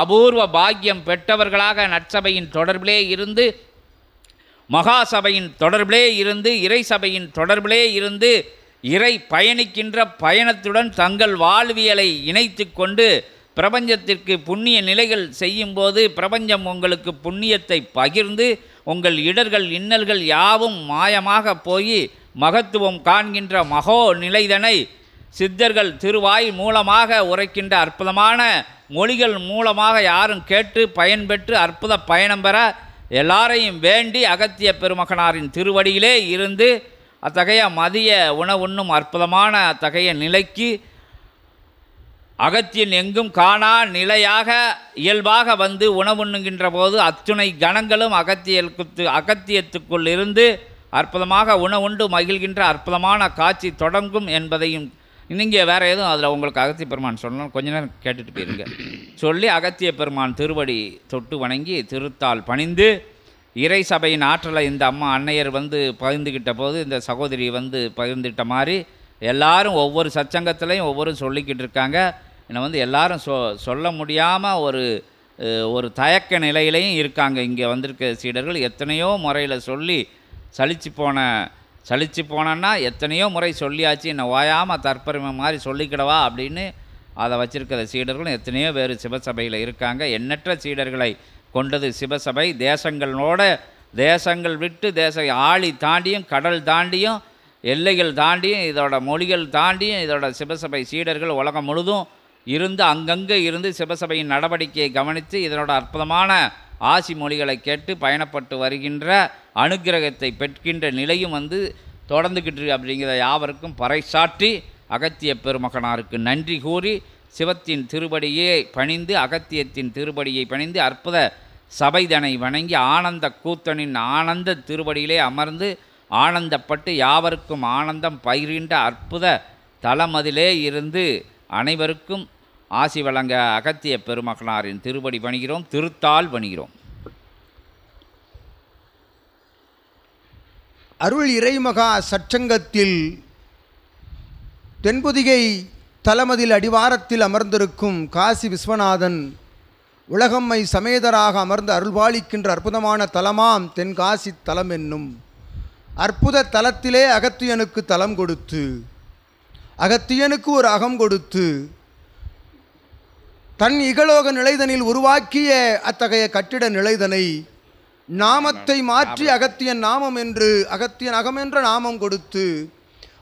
அபூர்வ பாக்கியம் பெற்றவர்களாக நற்சபையின் தொடர்பிலே இருந்து மகாசபையின் தொடர்பிலே இருந்து இறை சபையின் தொடர்பிலே இருந்து இறை பயணிக்கின்ற பயணத்துடன் தங்கள் வாழ்வியலை இணைத்து கொண்டு பிரபஞ்சத்திற்கு புண்ணிய நிலைகள் செய்யும்போது பிரபஞ்சம் உங்களுக்கு புண்ணியத்தை பகிர்ந்து உங்கள் இடர்கள் இன்னல்கள் யாவும் மாயமாக போய் மகத்துவம் காண்கின்ற மகோ நிலைதனை சித்தர்கள் திருவாய் மூலமாக உரைக்கின்ற அற்புதமான மொழிகள் மூலமாக யாரும் கேட்டு பயன்பெற்று அற்புத பயணம் பெற எல்லாரையும் வேண்டி அகத்திய பெருமகனாரின் திருவடியிலே இருந்து அத்தகைய மதிய உணவுண்ணும் அற்புதமான அத்தகைய நிலைக்கு அகத்தியன் எங்கும் காணா நிலையாக இயல்பாக வந்து உணவுண்ணுகின்ற போது அத்துணை கணங்களும் அகத்தியத்துக்குள் இருந்து அற்புதமாக உணவுண்டு மகிழ்கின்ற அற்புதமான காட்சி தொடங்கும் என்பதையும் நீங்கள் வேறு எதுவும் அதில் உங்களுக்கு அகத்திய பெருமான் சொல்லணும் கொஞ்ச நேரம் கேட்டுட்டு போயிருங்க சொல்லி அகத்திய பெருமான் திருவடி தொட்டு வணங்கி திருத்தால் பணிந்து இறை சபையின் ஆற்றலை இந்த அம்மா அன்னையர் வந்து பகிர்ந்துக்கிட்ட போது இந்த சகோதரி வந்து பகிர்ந்துக்கிட்ட மாதிரி எல்லாரும் ஒவ்வொரு சச்சங்கத்திலையும் ஒவ்வொரு சொல்லிக்கிட்டு இருக்காங்க. என்னை வந்து எல்லாரும் சொல்ல முடியாமல் ஒரு தயக்க நிலையிலையும் இருக்காங்க. இங்கே வந்திருக்க சீடர்கள் எத்தனையோ முறையில் சொல்லி சலிச்சு போனேன்னா எத்தனையோ முறை சொல்லியாச்சு, என்னை ஓயாமல் தற்பெருமை மாதிரி சொல்லிக்கிடவா அப்படின்னு அதை வச்சிருக்கிற சீடர்களும் எத்தனையோ பேர் சிவசபையில் இருக்காங்க. எண்ணற்ற சீடர்களை கொண்டது சிவசபை. தேசங்கள் விட்டு ஆழி தாண்டியும் கடல் தாண்டியும் எல்லைகள் தாண்டியும் இதோட மொழிகள் தாண்டியும் இதோட சிவசபை சீடர்கள் உலகம் முழுதும் இருந்து அங்கங்கே இருந்து சிவசபையின் நடவடிக்கையை கவனித்து இதனோட அற்புதமான ஆசி மொழிகளை கேட்டு பயணப்பட்டு வருகின்ற அனுக்கிரகத்தை பெற்கின்ற நிலையும் வந்து தொடர்ந்துக்கிட்டு அப்படிங்கிற யாவருக்கும் பறைசாற்றி அகத்திய பெருமகனாருக்கு நன்றி கூறி சிவத்தின் திருப்படியை பணிந்து அகத்தியத்தின் திருப்படியை பணிந்து அற்புத சபைதனை வணங்கி ஆனந்த கூத்தனின் ஆனந்த திருப்படியிலே அமர்ந்து ஆனந்தப்பட்டு யாவருக்கும் ஆனந்தம் பகிர்கின்ற அற்புத தலமதிலே இருந்து அனைவருக்கும் ஆசி வழங்க அகத்திய பெருமகனாரின் திருப்படி பணிகிறோம், திருத்தால் பணிகிறோம். அருள் இறைமகா சச்சங்கத்தில் தென்பொதிகை தலமதில் அடிவாரத்தில் அமர்ந்திருக்கும் காசி விஸ்வநாதன் உலகம்மை சமேதராக அமர்ந்து அருள்பாலிக்கின்ற அற்புதமான தலமாம் தென்காசி தலம் என்னும் அற்புத தலத்திலே அகத்தியனுக்கு தலம் கொடுத்து அகத்தியனுக்கு ஒரு அகம் கொடுத்து தன் இகலோக நிலைதனில் உருவாக்கிய அத்தகைய கட்டிட நிலைதனை நாமத்தை மாற்றி அகத்தியன் நாமம் என்று அகத்தியன் அகம் என்ற நாமம் கொடுத்து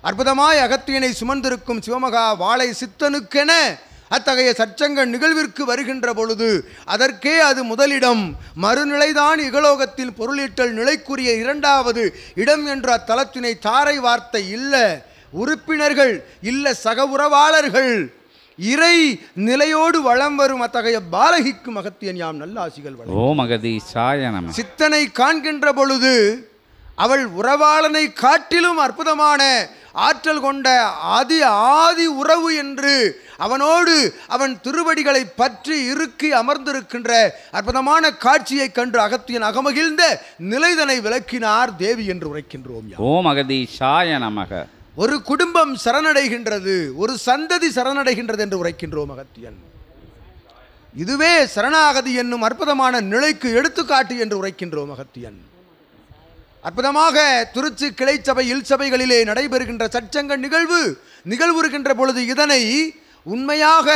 அற்புதமாய் அகத்தியனை சுமந்திருக்கும் சிவமகா வாழை சித்தனுக்கென அத்தகைய சச்சங்க நிகழ்விற்கு வருகின்ற பொழுது அதற்கே அது முதலிடம். மறுநிலைதான் இகலோகத்தில் பொருளீட்டல் நிலைக்குரிய இரண்டாவது இடம் என்ற அத்தலத்தினை தாரை வார்த்தை இல்ல உறுப்பினர்கள் இல்ல சக உறவாளர்கள் இறை நிலையோடு வளம் வரும் அத்தகைய பாலகிக்கும் அகத்தியன் யாம் நல்ல ஆசிகள் வளம். சித்தனை காண்கின்ற பொழுது அவள் உறவாளனை காட்டிலும் அற்புதமான ஆற்றல் கொண்ட ஆதி உறவு என்று அவனோடு அவன் திருவடிகளை பற்றி இறுக்கி அமர்ந்திருக்கின்ற அற்புதமான காட்சியை கண்டு அகத்தியன் அகமகிழ்ந்த நிலைதனை விளக்கினார் தேவி என்று உரைக்கின்றோம். ஓம் அகதீஷாய நமக. ஒரு குடும்பம் சரணடைகின்றது, ஒரு சந்ததி சரணடைகின்றது என்று உரைக்கின்றோம் அகத்தியன். இதுவே சரணாகதி என்னும் அற்புதமான நிலைக்கு எடுத்துக்காட்டு என்று உரைக்கின்றோம் அகத்தியன். அற்புதமாக திருச்சி கிளைச்சபை இல்சபைகளிலே நடைபெறுகின்ற சச்சங்க நிகழ்வுறுகின்ற பொழுது இதனை உண்மையாக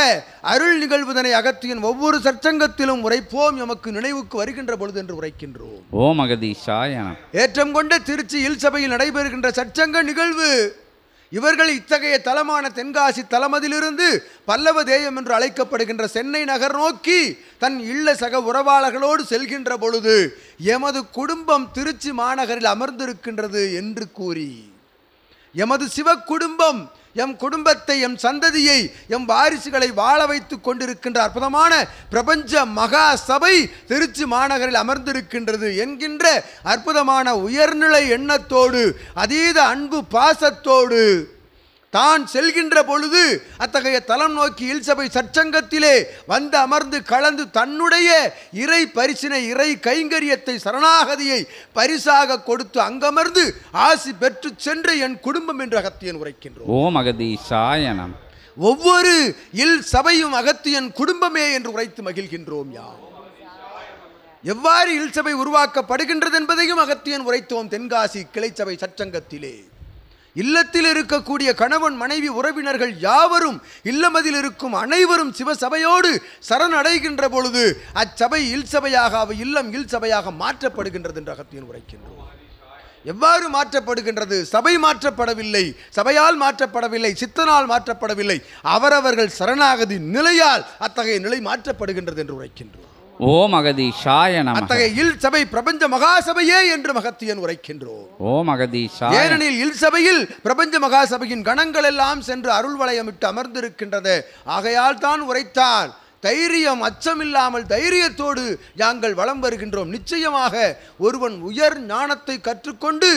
அருள் நிகழ்வுதனை அகத்தியன் ஒவ்வொரு சச்சங்கத்திலும் உரைப்போம் எமக்கு நினைவுக்கு வருகின்ற பொழுது என்று உரைக்கின்றோம். ஓம் அகதீஷாய. ஏற்றம் கொண்ட திருச்சி இல்சபையில் நடைபெறுகின்ற சச்சங்க நிகழ்வு இவர்கள் இத்தகைய தலமான தென்காசி தலமதிலிருந்து பல்லவ தேயம் என்று அழைக்கப்படுகின்ற சென்னை நகர் நோக்கி தன் இல்ல சக உறவாளர்களோடு செல்கின்ற பொழுது எமது குடும்பம் திருச்சி மாநகரில் அமர்ந்திருக்கின்றது என்று கூறி எமது சிவ குடும்பம் எம் குடும்பத்தை எம் சந்ததியை எம் வாரிசுகளை வாழ வைத்து கொண்டிருக்கின்ற அற்புதமான பிரபஞ்ச மகா சபை திருச்சி மாநகரில் அமர்ந்திருக்கின்றது என்கின்ற அற்புதமான உயர்நிலை எண்ணத்தோடு அதீத அன்பு பாசத்தோடு தான் செல்கின்ற பொழுது அத்தகைய தலம் நோக்கி இல்சபை சச்சங்கத்திலே வந்து அமர்ந்து கலந்து தன்னுடைய இறை பரிசினை இறை கைங்கரியத்தை சரணாகதியை பரிசாக கொடுத்து அங்கமர்ந்து ஆசி பெற்று சென்ற என் குடும்பம் என்று அகத்தியன் உரைக்கின்றோம். ஓம் அகதீஷாய நம. ஒவ்வொரு இல் சபையும் அகத்தியன் குடும்பமே என்று உரைத்து மகிழ்கின்றோம். எவ்வாறு இல் சபை உருவாக்கப்படுகின்றது என்பதையும் அகத்தியன் உரைத்தோம் தென்காசி கிளைச்சபை சச்சங்கத்திலே. இல்லத்தில் இருக்கக்கூடிய கணவன் மனைவி உறவினர்கள் யாவரும் இல்லமதில் இருக்கும் அனைவரும் சிவசபையோடு சரணடைகின்ற பொழுது அச்சபை இல்சபையாக இல்லம் இல்சபையாக மாற்றப்படுகின்றது என்று அகத்தியன் உரைக்கின்றோம். எவ்வாறு மாற்றப்படுகின்றது? சபை மாற்றப்படவில்லை, சபையால் மாற்றப்படவில்லை, சித்தனால் மாற்றப்படவில்லை, அவரவர்கள் சரணாகதி நிலையால் அத்தகைய நிலை மாற்றப்படுகின்றது என்று உரைக்கின்றோம். ஓம் அகதீஷாய நமக. அத்தகைய இல் சபை பிரபஞ்ச மகாசபையே என்று மகத்தியன் உரைக்கின்றோம். ஓம் அகதீஷாய. ஏனெனில் இல் சபையில் பிரபஞ்ச மகாசபையின் கணங்கள் எல்லாம் சென்று அருள் வளையமிட்டு அமர்ந்திருக்கின்றது. ஆகையால் தான் உரைத்தார், தைரியம் அச்சமில்லாமல் தைரியத்தோடு நாங்கள் வலம் வருகின்றோம். நிச்சயமாக ஒருவன் உயர் ஞானத்தை கற்றுக்கொண்டு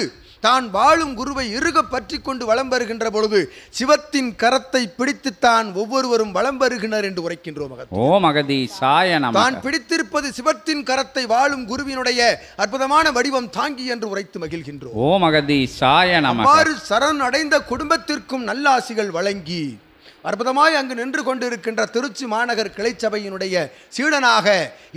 தான் வாழும் குருவை இறுக பற்றி கொண்டு வலம் வருகின்ற பொழுது சிவத்தின் கரத்தை பிடித்துத்தான் ஒவ்வொருவரும் வலம் வருகின்றனர் என்று உரைக்கின்றோம். ஓம் அகதீஷாய நமக. தான் பிடித்திருப்பது சிவத்தின் கரத்தை வாழும் குருவினுடைய அற்புதமான வடிவம் தாங்கி என்று உரைத்து மகிழ்கின்றோம். ஓம் அகதீஷாய நமக. அவ்வாறு சரண் அடைந்த குடும்பத்திற்கும் நல்லாசிகள் வழங்கி அற்புதமாய் அங்கு நின்று கொண்டிருக்கின்ற திருச்சி மாநகர் கிளைச்சபையினுடைய சீடனாக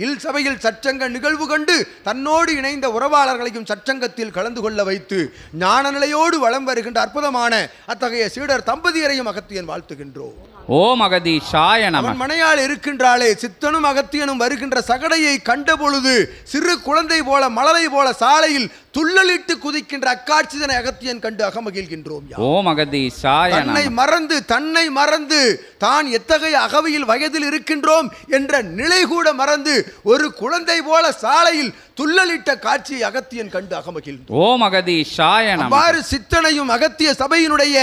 இல் சபையில் சச்சங்க நிகழ்வு கண்டு தன்னோடு இணைந்த உறவாளர்களையும் சச்சங்கத்தில் கலந்து கொள்ள வைத்து ஞான நிலையோடு வலம் வருகின்ற அற்புதமான அத்தகைய சீடர் தம்பதியரையும் அகத்தியன் வாழ்த்துகின்றோம். ஓம் அகதீஷாய நமக. அவன் மனையால் இருக்கின்றாளே, சித்தனும் அகத்தியனும் வருகின்ற சகடையை கண்ட பொழுது சிறு குழந்தை போல மலரை போல சாலையில் துள்ளலிட்டு குதிக்கின்ற அக்காட்சிதனை அகத்தியன் கண்டு அகமகிழ்கின்றோம். ஓம் அகதீஷாய நமக. தன்னை மறந்து தான் எத்தகைய அகவையில் வயதில் இருக்கின்றோம் என்ற நிலை கூட மறந்து ஒரு குழந்தை போல சாலையில் துள்ளலிட்ட காட்சியை அகத்தியன் கண்டு அகமகிழ்ந்தோம். ஓம் அகதீஷாய நமக. அவ்வாறு சித்தனையும் அகத்திய சபையினுடைய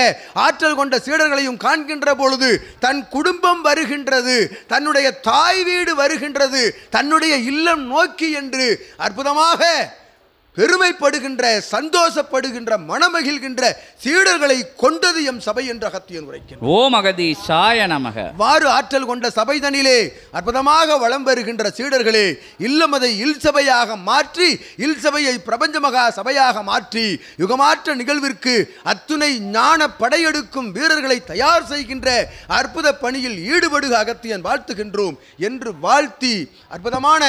ஆற்றல் கொண்ட சீடர்களையும் காண்கின்ற பொழுது தன் குடும்பம் வருகின்றது, தன்னுடைய தாய் வீடு வருகின்றது, தன்னுடைய இல்லம் நோக்கி என்று அற்புதமாக பெருமைப்படுகின்ற, சந்தோஷப்படுகின்ற, மனமகிழ்கின்ற சீடர்களை கொண்டது எம் சபை என்று அகத்தியன் உரைக்கின்றார். ஓம் அகதீஷாய நமக. வாறு ஆற்றல் கொண்ட சபைதனிலே அற்புதமாக வலம் வருகின்ற சீடர்களே, இல்லமதை இல் சபையாக மாற்றி, இல் சபையை பிரபஞ்ச மகா சபையாக மாற்றி யுகமாற்ற நிகழ்விற்கு அத்துணை ஞான படையெடுக்கும் வீரர்களை தயார் செய்கின்ற அற்புத பணியில் ஈடுபடுக அகத்தியன் வாழ்த்துகின்றோம் என்று வாழ்த்தி அற்புதமான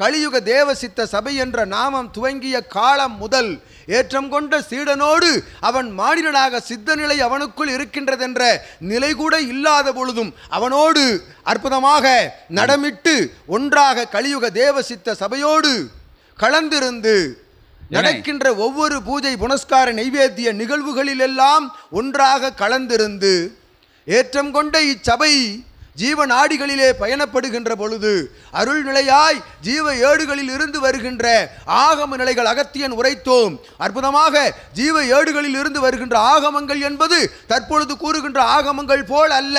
கலியுக தேவசித்த சபை என்ற நாமம் துவங்கிய காலம் முதல் ஏற்றம் கொண்ட சீடனோடு அவன் மானிடனாக சித்த நிலை அவனுக்குள் இருக்கின்றதென்ற நிலை கூட இல்லாத பொழுதும் அவனோடு அற்புதமாக நடமிட்டு ஒன்றாக கலியுக தேவசித்த சபையோடு கலந்திருந்து நடக்கின்ற ஒவ்வொரு பூஜை புனஸ்கார நைவேத்திய நிகழ்வுகளிலெல்லாம் ஒன்றாக கலந்திருந்து ஏற்றம் கொண்ட இச்சபை ஜீவ நாடிகளிலே பயணப்படுகின்ற பொழுது அருள் நிலையாய் ஜீவ ஏடுகளில் இருந்து வருகின்ற ஆகம நிலைகள் அகத்தியன் உரைத்தோம். அற்புதமாக ஜீவ ஏடுகளில் இருந்து வருகின்ற ஆகமங்கள் என்பது தற்பொழுது கூறுகின்ற ஆகமங்கள் போல் அல்ல.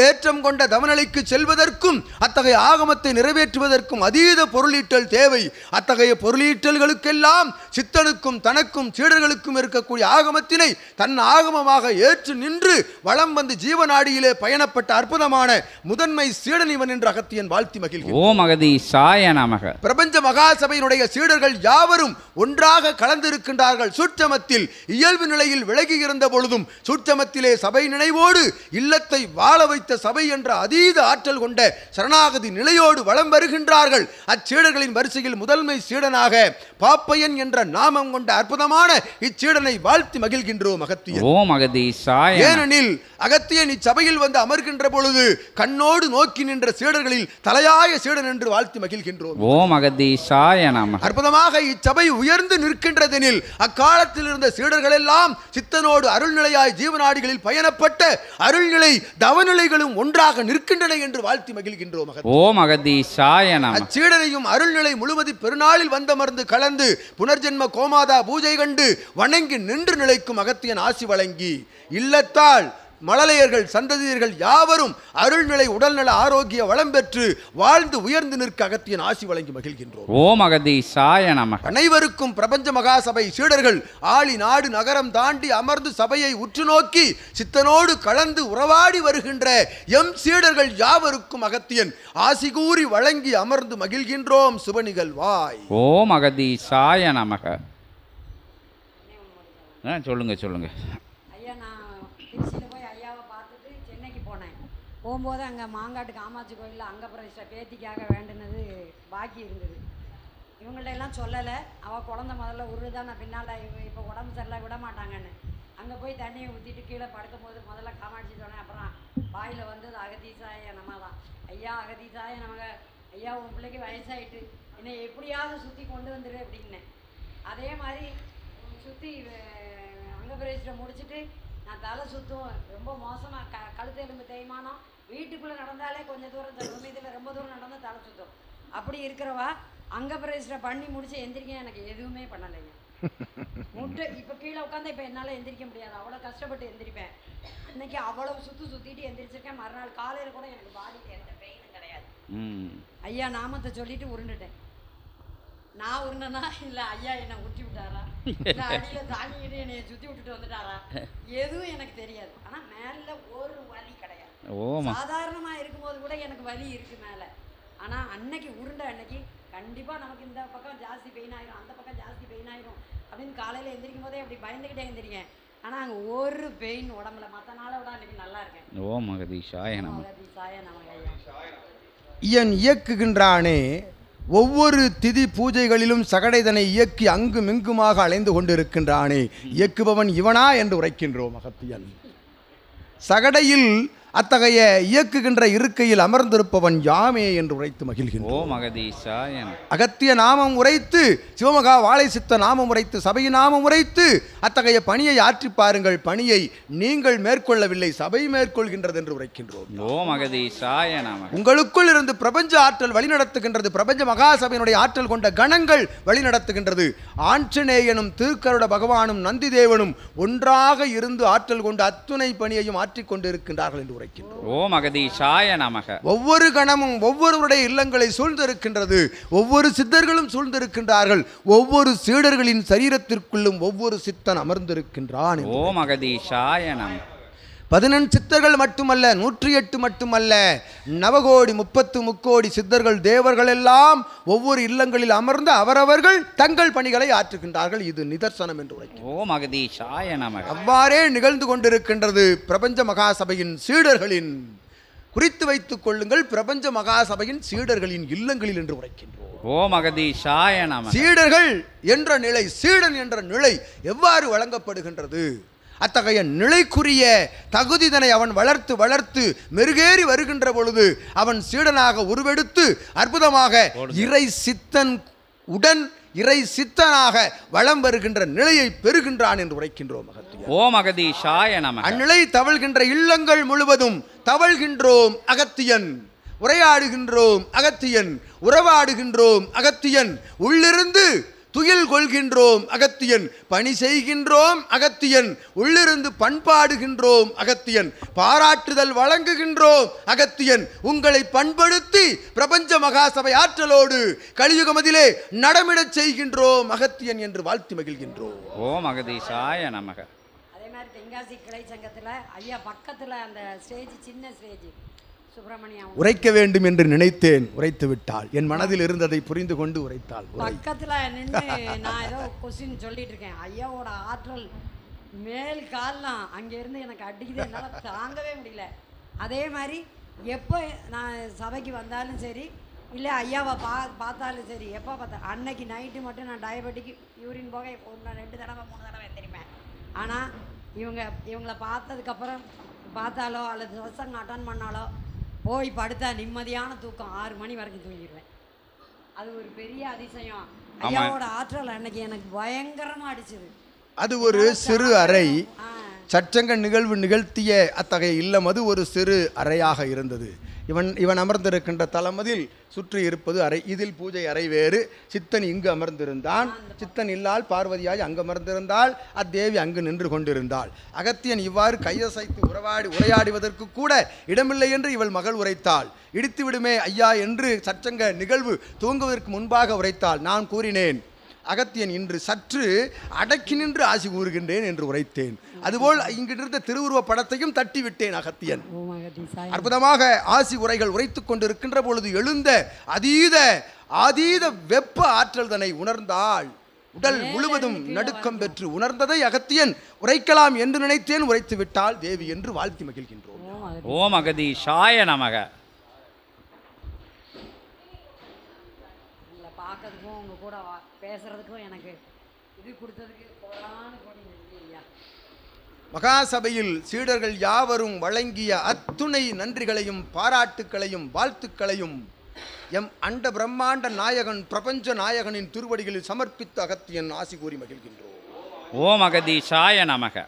ஏற்றம் கொண்ட தவநிலைக்கு செல்வதற்கும் அத்தகைய ஆகமத்தை நிறைவேற்றுவதற்கும் அதீத பொருளீட்டல் தேவை. அத்தகைய பொருளீட்டல்களுக்கெல்லாம் சித்தனுக்கும் தனக்கும் சீடர்களுக்கும் இருக்கக்கூடிய ஆகமத்தினை தன் ஆகமமாக ஏற்று நின்று வலம் வந்து ஜீவநாடியிலே பயணப்பட்ட அற்புதமான முதன்மை சீடன் இவன் என்று அகத்தியன் வாழ்த்தி மகிழ்கிறார். ஓம் அகதீஷாய நமக. பிரபஞ்ச மகாசபையினுடைய சீடர்கள் யாவரும் ஒன்றாக கலந்திருக்கின்றார்கள். சூட்சமத்தில் இயல்பு நிலையில் விலகி இருந்த பொழுதும் சூட்சமத்திலே சபை நினைவோடு இல்லத்தை வாழ வைத்த சபை என்ற அதீத ஆற்றல் கொண்ட சரணாகதி நிலையோடு வலம் வருகின்றார்கள். அச்சீடர்களின் வரிசையில் முதன்மை சீடனாக பாப்பையன் என்ற நாமம் கொண்ட அற்புதமான இச்சீடனை வாழ்த்தி மகிழ்கின்றோம் அகத்தியன். ஓம் அகதீஷாய. ஏனெனில் அகத்தியன் இச்சபையில் வந்து அமர்கின்ற பொழுது கண்ணோடு நோக்கி நின்ற சீடர்களில் தலையாய சீடன் என்று வாழ்த்தி மகிழ்கின்றோம். ஓம் அகதீஷாய நமக. அற்புதமாக இச்சபை உயர்ந்து நிற்கின்றதெனில் அக்காலத்தில் இருந்த சீடர்கள் எல்லாம் சித்தனோடு அருள்நிலையாய் ஜீவநாடிகளில் பயணப்பட்ட அருள்நிலை தவநிலைகளும் ஒன்றாக நிற்கின்றன என்று வாழ்த்தி மகிழ்கின்றோம். ஓம் அகதீஷாய நமக. அச்சீடனையும் அருள்நிலை முழுவதி பெருநாளில் வந்தமர்ந்து கலந்து புனர்ஜென்ம கோமாதா பூஜை கண்டு வணங்கி நின்று நிலைக்கும் அகத்தியன் ஆசி வழங்கி இல்லத்தால் மழலையர்கள் சந்ததியர்கள் யாவரும் அருள்நிலை உடல்நல ஆரோக்கிய வளம் பெற்று வாழ்ந்து உயர்ந்து நிற்க அகத்தியன் ஆசி வழங்கி மகிழ்கின்றோம். ஓம் அகதீஷாய நமக. அனைவருக்கும் பிரபஞ்ச மகாசபை சீடர்கள் ஆளி நாடு நகரம் தாண்டி அமர்ந்து சபையை உற்று நோக்கி சித்தனோடு கலந்து உறவாடி வருகின்ற எம் சீடர்கள் யாவருக்கும் அகத்தியன் ஆசி கூறி வழங்கி அமர்ந்து மகிழ்கின்றோம். சுபநிகழ்வாய். ஓம் அகதீஷாய நமக. சொல்லுங்க சொல்லுங்க. ஐயா, நான் திருச்சியில் போய் ஐயாவை பார்த்துட்டு சென்னைக்கு போனேன். போகும்போது அங்கே மாங்காட்டு காமாட்சி கோயிலில் அங்கப்பிரதிஷ்டை பேத்திக்காக வேண்டுனது பாக்கி இருந்தது. இவங்கள்ட்ட எல்லாம் சொல்லலை. அவள் குழந்தை முதல்ல உருதான், நான் பின்னால் இப்போ உடம்பு சரியில்லை விட மாட்டாங்கன்னு அங்கே போய் தண்ணியை ஊற்றிட்டு கீழே படுக்கும் போது முதல்ல காமாட்சி சொன்னேன். அப்புறம் வாயில் வந்தது அகதீசாய நம்ம தான். ஐயா அகதீசாய நமக, ஐயா உன் பிள்ளைக்கு வயசாயிட்டு என்னை எப்படியாவது சுற்றி கொண்டு வந்துடு அப்படின்னேன். அதே மாதிரி சுற்றி அங்கபிரவேசத்தை முடிச்சுட்டு நான் தலை சுற்றும் ரொம்ப மோசமாக கழுத்து எலும்பு தேய்மானம் வீட்டுக்குள்ளே நடந்தாலே கொஞ்சம் தூரம் சமயத்தில் ரொம்ப தூரம் நடந்தால் தலை சுற்றும் அப்படி இருக்கிறவா அங்கபிரவேசத்தை பண்ணி முடிச்சு எந்திரிக்க எனக்கு எதுவுமே பண்ணலைங்க. முட்டை இப்போ கீழே உட்காந்து இப்போ என்னால் எந்திரிக்க முடியாது, அவ்வளோ கஷ்டப்பட்டு எந்திரிப்பேன். அன்னைக்கு அவ்வளோ சுற்றிட்டு எந்திரிச்சிருக்கேன். மறுநாள் காலையில் கூட எனக்கு பாடிட்டு எந்த பெயினும் கிடையாது. ஐயா நாமத்தை சொல்லிட்டு உருண்டுட்டேன். நான் உருண்டனா இல்லை ஐயா என்னை உருட்டி விட்டாரா இல்லை அடியில் தாங்கிக்கிட்டு என்னை சுற்றி விட்டுட்டு வந்துட்டாரா எதுவும் எனக்கு தெரியாது. ஆனால் மேலே ஒரு வலி கிடையாது. சாதாரணமாக இருக்கும்போது கூட எனக்கு வலி இருக்குது மேலே. ஆனால் அன்னைக்கு உருண்டை அன்னைக்கு கண்டிப்பாக நமக்கு இந்த பக்கம் ஜாஸ்தி பெயின் ஆயிரும், அந்த பக்கம் ஜாஸ்தி பெயின் ஆயிரும் அப்படின்னு காலையில் எந்திரிக்கும் போதே அப்படி பயந்துக்கிட்டே எந்திரிக்கேன். ஆனால் அங்கே ஒரு பெயின் உடம்புல மற்ற நாளை விட அன்னைக்கு நல்லா இருக்கேன். ஓம் அகதீஷாய நமக. அகதீஷாய நமக. ஐயா இயன் இயக்குகின்றானே, ஒவ்வொரு திதி பூஜைகளிலும் சகடைதனை இயக்கி அங்கும் இங்குமாக அலைந்து கொண்டிருக்கின்றானே, இயக்குபவன் இவனா என்று உரைக்கின்றோம் அகத்தியன். சகடையில் அத்தகைய இயக்குகின்ற இருக்கையில் அமர்ந்திருப்பவன் யாமே என்று உரைத்து மகிழ்கின்றோம். அகத்திய நாமம் உரைத்து, சிவமகா வாழை சித்த நாமம் உரைத்து, சபையின் நாமம் உரைத்து அத்தகைய பணியை ஆற்றி பாருங்கள். பணியை நீங்கள் மேற்கொள்ளவில்லை, சபை மேற்கொள்கின்றது என்று உரைக்கின்றோம். உங்களுக்குள் இருந்து பிரபஞ்ச ஆற்றல் வழிநடத்துகின்றது. பிரபஞ்ச மகாசபையினுடைய ஆற்றல் கொண்ட கணங்கள் வழிநடத்துகின்றது. ஆஞ்சநேயனும் திருக்கருட பகவானும் நந்தி தேவனும் ஒன்றாக இருந்து ஆற்றல் கொண்ட அத்துணை பணியையும் ஆற்றிக் கொண்டிருக்கின்றார்கள் என்று ஓம் அகதீஷாய நமக. ஒவ்வொரு கணமும் ஒவ்வொருவருடைய இல்லங்களை சூழ்ந்திருக்கின்றது. ஒவ்வொரு சித்தர்களும் சூழ்ந்திருக்கின்றார்கள். ஒவ்வொரு சீடர்களின் சரீரத்திற்குள்ளும் ஒவ்வொரு சித்தன் அமர்ந்திருக்கின்றான். ஓம் அகதீஷாய நமக. 14 சித்தர்கள் மட்டுமல்ல, 108 மட்டுமல்ல, நவகோடி 30 முக்கோடி சித்தர்கள் தேவர்கள் எல்லாம் ஒவ்வொரு இல்லங்களில் அமர்ந்து அவரவர்கள் தங்கள் பணிகளை ஆற்றுகின்றார்கள். இது நிதர்சனம் என்று உரைக்கிறோம். ஓம் அகதீஷாய நமக. அவ்வாறே நிகழ்ந்து கொண்டிருக்கின்றது பிரபஞ்ச மகாசபையின் சீடர்களின். குறித்து வைத்துக் கொள்ளுங்கள், பிரபஞ்ச மகாசபையின் சீடர்களின் இல்லங்களில் என்று உரைக்கின்றோம். ஓம் அகதீஷாய நமக. சீடர்கள் என்ற நிலை, சீடன் என்ற நிலை எவ்வாறு வழங்கப்படுகின்றது? அத்தகைய நிலைக்குரிய தகுதிதனை அவன் வளர்த்து வளர்த்து மெருகேறி வருகின்ற பொழுது அவன் சீடனாக உருவெடுத்து அற்புதமாக இறை சித்தன் உடன் இறை சித்தனாக வளம் வருகின்ற நிலையை பெறுகின்றான் என்று உரைக்கின்றோம். ஓம் அகதீஷாய நமக. அந்நிலை தவழ்கின்ற இல்லங்கள் முழுவதும் தவழ்கின்றோம் அகத்தியன், உரையாடுகின்றோம் அகத்தியன், உறவாடுகின்றோம் அகத்தியன், உள்ளிருந்து துயில் கொள்கின்றோம் அகத்தியன், பணி செய்கின்றோம் அகத்தியன், உள்ளிருந்து பண்பாடுகின்றோம் அகத்தியன், பாராட்டுதல் வழங்குகின்றோம் அகத்தியன், உங்களை பண்படுத்தி பிரபஞ்ச மகாசபை ஆற்றலோடு கலியுகமதிலே நடமிடச் செய்கின்றோம் அகத்தியன் என்று வாழ்த்து மகிழ்கின்றோம். ஓம் அகதீஷாய நமக. அதே மாதிரி தென்காசி கிளை சங்கத்தில் ஐயா பக்கத்தில் அந்த ஸ்டேஜ், சின்ன ஸ்டேஜ் உரைக்க வேண்டும் என்று நினைத்தேன், உரைத்து விட்டாள். என் மனதில் இருந்ததை புரிந்து கொண்டு உரைத்தாள். பக்கத்தில் நின்று நான் ஏதோ கொஸ்டின் சொல்லிட்டு இருக்கேன். ஐயாவோட ஆற்றல் மேல் கால்லாம் அங்கேருந்து எனக்கு அடிக்குது, என்னால் தாங்கவே முடியல. அதே மாதிரி எப்போ நான் சபைக்கு வந்தாலும் சரி, இல்லை ஐயாவை பார்த்தாலும் சரி, எப்போ பார்த்தா அன்னைக்கு நைட்டு மட்டும் நான் டயபெட்டிக் யூரின் போக 2 தடவை 3 தடவை எந்திரிப்பேன். ஆனால் இவங்கள பார்த்ததுக்கப்புறம் பார்த்தாலோ அல்லது சத்சங்கம் அட்டன் பண்ணாலோ போய் படுத்தா நிம்மதியான தூக்கம், 6 மணி வரைக்கும் தூங்கிடுவேன். அது ஒரு பெரிய அதிசயம். ஐயாவோட ஆற்றல் அன்னைக்கு எனக்கு பயங்கரமாக அடிச்சது. அது ஒரு சிறு அறை, சச்சங்க நிகழ்வு நிகழ்த்திய அத்தகைய இல்லம் அது ஒரு சிறு அறையாக இருந்தது. இவன் அமர்ந்திருக்கின்ற தலமதில் சுற்றி இருப்பது அறை. இதில் பூஜை அறை வேறு. சித்தன் இங்கு அமர்ந்திருந்தான். சித்தன் இல்லால் பார்வதியாய் அங்கு அமர்ந்திருந்தாள். அத்தேவி அங்கு நின்று கொண்டிருந்தாள். அகத்தியன் இவ்வாறு கையசைத்து உரையாடுவதற்கு கூட இடமில்லை என்று இவள் மகள் உரைத்தாள். இடித்து விடுமே ஐயா என்று சச்சங்க நிகழ்வு துவங்குவதற்கு முன்பாக உரைத்தாள். நான் கூறினேன், அகத்தியன் இன்று சற்று அடக்கி நின்று ஆசி கூறுகின்றேன் என்று உரைத்தேன். அதுபோல் இங்கிருந்த திருவுருவ படத்தையும் தட்டிவிட்டேன். அகத்தியன் அற்புதமாக ஆசி உரைகள் உரைத்துக் கொண்டிருக்கின்ற பொழுது எழுந்த அதீத வெப்ப ஆற்றல் தன்னை உணர்ந்தாள். உடல் முழுவதும் நடுக்கம் பெற்று உணர்ந்ததை அகத்தியன் உரைக்கலாம் என்று நினைத்தேன், உரைத்து விட்டாள் தேவி என்று வாழ்த்தி மகிழ்கின்றோம். ஓம் அகதீஷாய நமக. பார்க்கறதுக்கும் உங்க கூட பேசுறதுக்கும் எனக்கு இது கொடுத்ததுக்கு கோடான கோடி நன்றி ஐயா. மகாசபையில் சீடர்கள் யாவரும் வழங்கிய அத்துணை நன்றிகளையும் பாராட்டுக்களையும் வாழ்த்துக்களையும் எம் அண்ட பிரம்மாண்ட நாயகன் பிரபஞ்ச நாயகனின் திருவடிகளில் சமர்ப்பித்து அகத்தியன் ஆசி கூறி மகிழ்கின்றோம். ஓம் அகதீஷாய நமக.